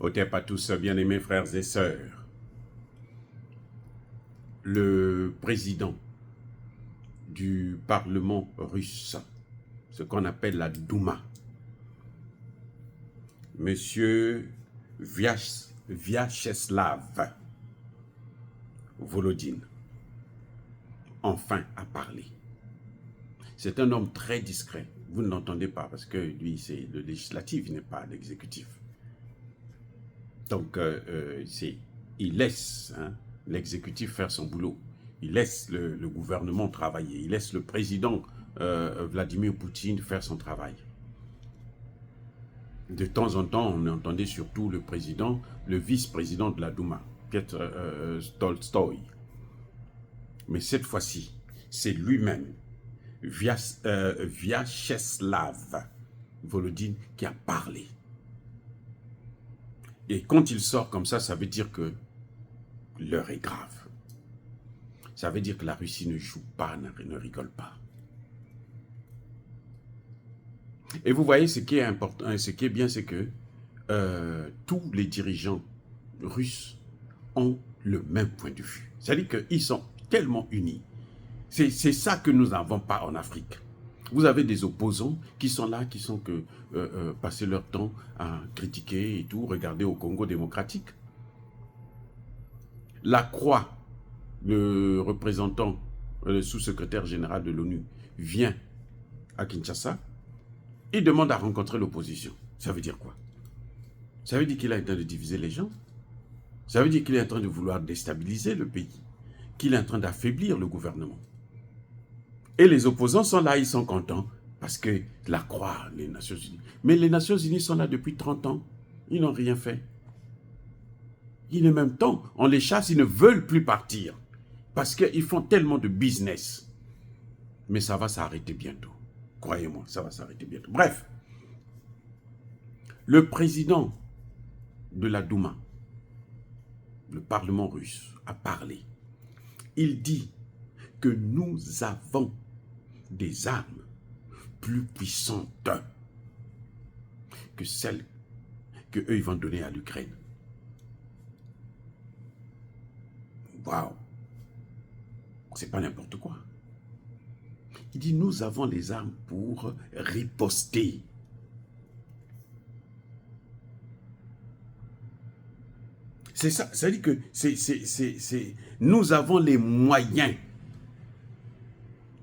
Otep à tous, bien-aimés frères et sœurs. Le président du Parlement russe, ce qu'on appelle la Douma, Monsieur Vyacheslav Volodine, enfin a parlé. C'est un homme très discret. Vous ne l'entendez pas parce que lui, c'est le législatif, il n'est pas l'exécutif. Donc, il laisse l'exécutif faire son boulot. Il laisse le gouvernement travailler. Il laisse le président Vladimir Poutine faire son travail. De temps en temps, on entendait surtout le président, le vice-président de la Douma, Piotr Tolstoï. Mais cette fois-ci, c'est lui-même, Vyacheslav Volodine, qui a parlé. Et quand il sort comme ça veut dire que l'heure est grave. Ça veut dire que la Russie ne joue pas, ne rigole pas. Et vous voyez, ce qui est important, ce qui est bien, c'est que tous les dirigeants russes ont le même point de vue. C'est-à-dire qu'ils sont tellement unis. C'est ça que nous n'avons pas en Afrique. Vous avez des opposants qui sont là, qui sont que passer leur temps à critiquer et tout, regarder au Congo démocratique. Lacroix, le représentant, le sous-secrétaire général de l'ONU, vient à Kinshasa et demande à rencontrer l'opposition. Ça veut dire quoi? Ça veut dire qu'il est en train de diviser les gens. Ça veut dire qu'il est en train de vouloir déstabiliser le pays, qu'il est en train d'affaiblir le gouvernement. Et les opposants sont là, ils sont contents, parce que Lacroix, les Nations Unies. Mais les Nations Unies sont là depuis 30 ans, ils n'ont rien fait. Il est même temps, on les chasse, ils ne veulent plus partir, parce qu'ils font tellement de business. Mais ça va s'arrêter bientôt. Croyez-moi, ça va s'arrêter bientôt. Bref, le président de la Douma, le Parlement russe, a parlé. Il dit que nous avons des armes plus puissantes que celles qu'eux ils vont donner à l'Ukraine. Waouh! C'est pas n'importe quoi. Il dit, nous avons les armes pour riposter. C'est ça, ça veut dire que nous avons les moyens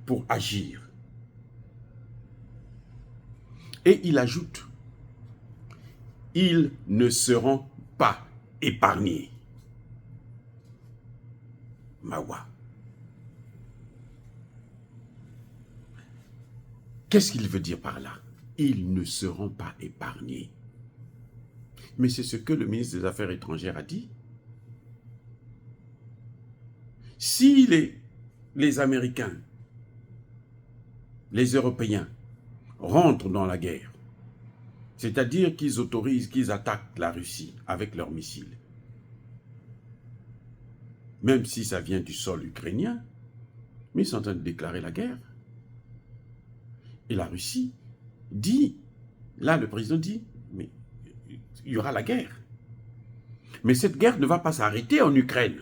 pour agir. Et il ajoute, ils ne seront pas épargnés. Mawa. Qu'est-ce qu'il veut dire par là? Ils ne seront pas épargnés. Mais c'est ce que le ministre des Affaires étrangères a dit. Si les Américains, les Européens rentrent dans la guerre, c'est-à-dire qu'ils autorisent, qu'ils attaquent la Russie avec leurs missiles, même si ça vient du sol ukrainien, mais ils sont en train de déclarer la guerre. Et la Russie dit, là le président dit, mais il y aura la guerre. Mais cette guerre ne va pas s'arrêter en Ukraine.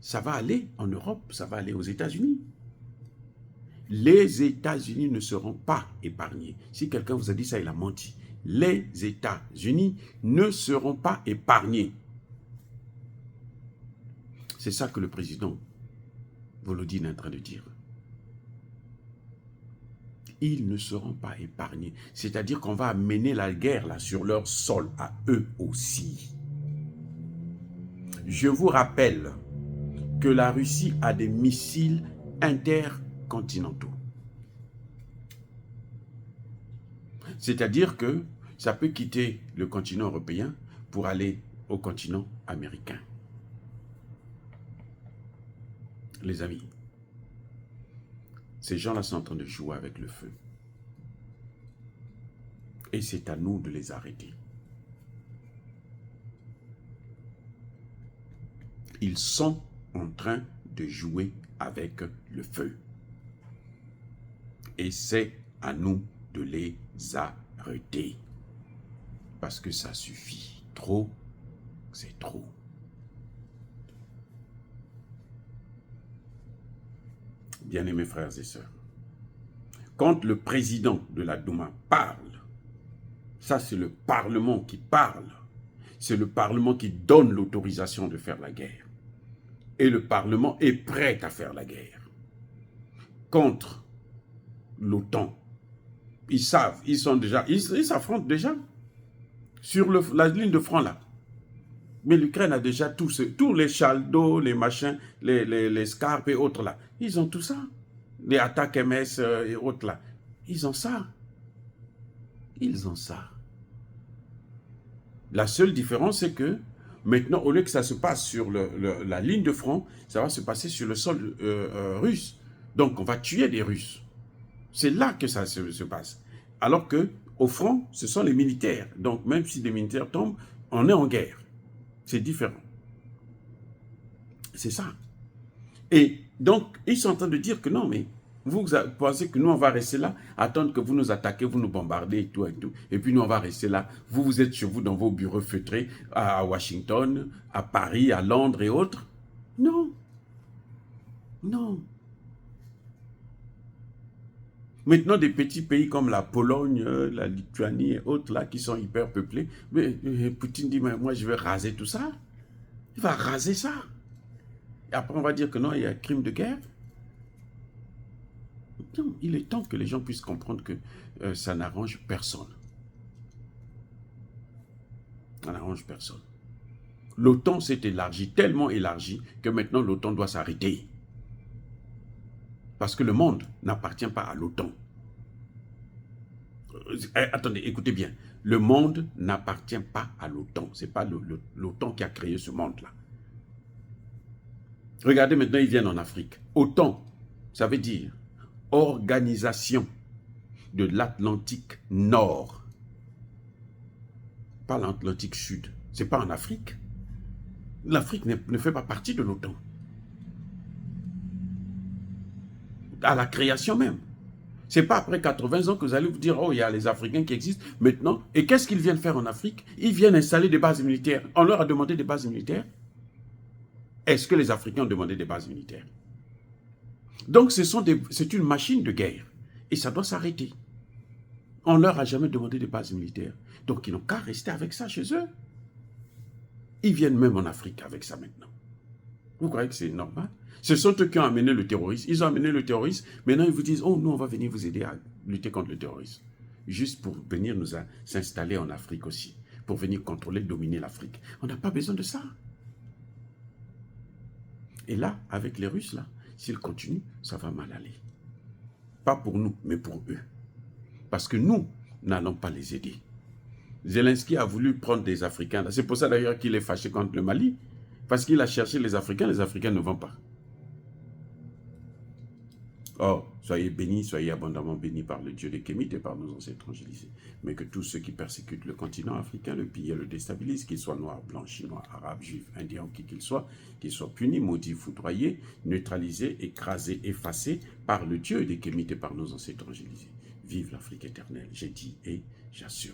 Ça va aller en Europe, ça va aller aux États-Unis. Les États-Unis ne seront pas épargnés. Si quelqu'un vous a dit ça, il a menti. Les États-Unis ne seront pas épargnés. C'est ça que le président Volodine est en train de dire. Ils ne seront pas épargnés. C'est-à-dire qu'on va mener la guerre là, sur leur sol, à eux aussi. Je vous rappelle que la Russie a des missiles intercontinentaux. C'est-à-dire que ça peut quitter le continent européen pour aller au continent américain. Les amis, ces gens-là sont en train de jouer avec le feu. Et c'est à nous de les arrêter. Ils sont en train de jouer avec le feu. Et c'est à nous de les arrêter. Parce que ça suffit. Trop, c'est trop. Bien-aimés frères et sœurs, quand le président de la Douma parle, ça c'est le Parlement qui parle. C'est le Parlement qui donne l'autorisation de faire la guerre. Et le Parlement est prêt à faire la guerre contre l'OTAN. Ils savent, ils s'affrontent déjà sur la ligne de front là. Mais l'Ukraine a déjà tous les Chaldo, les machins, les Scarpes et autres là. Ils ont tout ça. Les attaques MS et autres là. Ils ont ça. Ils ont ça. La seule différence, c'est que maintenant, au lieu que ça se passe sur la ligne de front, ça va se passer sur le sol russe. Donc, on va tuer des Russes. C'est là que ça se passe. Alors que au front, ce sont les militaires. Donc, même si les militaires tombent, on est en guerre. C'est différent. C'est ça. Et donc, ils sont en train de dire que non, mais vous pensez que nous, on va rester là, attendre que vous nous attaquez, vous nous bombardez et tout, et tout. Et puis nous, on va rester là. Vous êtes chez vous dans vos bureaux feutrés à Washington, à Paris, à Londres et autres. Non. Non. Maintenant, des petits pays comme la Pologne, la Lituanie et autres, là, qui sont hyper peuplés, mais Poutine dit, mais moi, je vais raser tout ça. Il va raser ça. Et après, on va dire que non, il y a un crime de guerre. Non, il est temps que les gens puissent comprendre que ça n'arrange personne. Ça n'arrange personne. L'OTAN s'est élargi, tellement élargi, que maintenant l'OTAN doit s'arrêter. Parce que le monde n'appartient pas à l'OTAN. Attendez, écoutez bien. Le monde n'appartient pas à l'OTAN. Ce n'est pas l'OTAN qui a créé ce monde-là. Regardez maintenant, ils viennent en Afrique. OTAN, ça veut dire Organisation de l'Atlantique Nord. Pas l'Atlantique Sud. Ce n'est pas en Afrique. L'Afrique ne fait pas partie de l'OTAN. À la création même. Ce n'est pas après 80 ans que vous allez vous dire, oh, il y a les Africains qui existent maintenant. Et qu'est-ce qu'ils viennent faire en Afrique? Ils viennent installer des bases militaires. On leur a demandé des bases militaires. Est-ce que les Africains ont demandé des bases militaires? Donc, c'est une machine de guerre. Et ça doit s'arrêter. On ne leur a jamais demandé des bases militaires. Donc, ils n'ont qu'à rester avec ça chez eux. Ils viennent même en Afrique avec ça maintenant. Vous croyez que c'est normal? Ce sont eux qui ont amené le terrorisme. Ils ont amené le terrorisme. Maintenant, ils vous disent, oh, nous, on va venir vous aider à lutter contre le terrorisme. Juste pour venir nous s'installer en Afrique aussi. Pour venir contrôler, dominer l'Afrique. On n'a pas besoin de ça. Et là, avec les Russes, là, s'ils continuent, ça va mal aller. Pas pour nous, mais pour eux. Parce que nous n'allons pas les aider. Zelensky a voulu prendre des Africains. C'est pour ça d'ailleurs qu'il est fâché contre le Mali. Parce qu'il a cherché les Africains ne vont pas. Oh, soyez bénis, soyez abondamment bénis par le Dieu des Kémites et par nos ancêtres angélisés. Mais que tous ceux qui persécutent le continent africain, le pillent et le déstabilisent, qu'ils soient noirs, blancs, chinois, arabes, juifs, indiens, qui qu'ils soient punis, maudits, foudroyés, neutralisés, écrasés, effacés par le Dieu des Kémites et par nos ancêtres angélisés. Vive l'Afrique éternelle, j'ai dit et j'assume.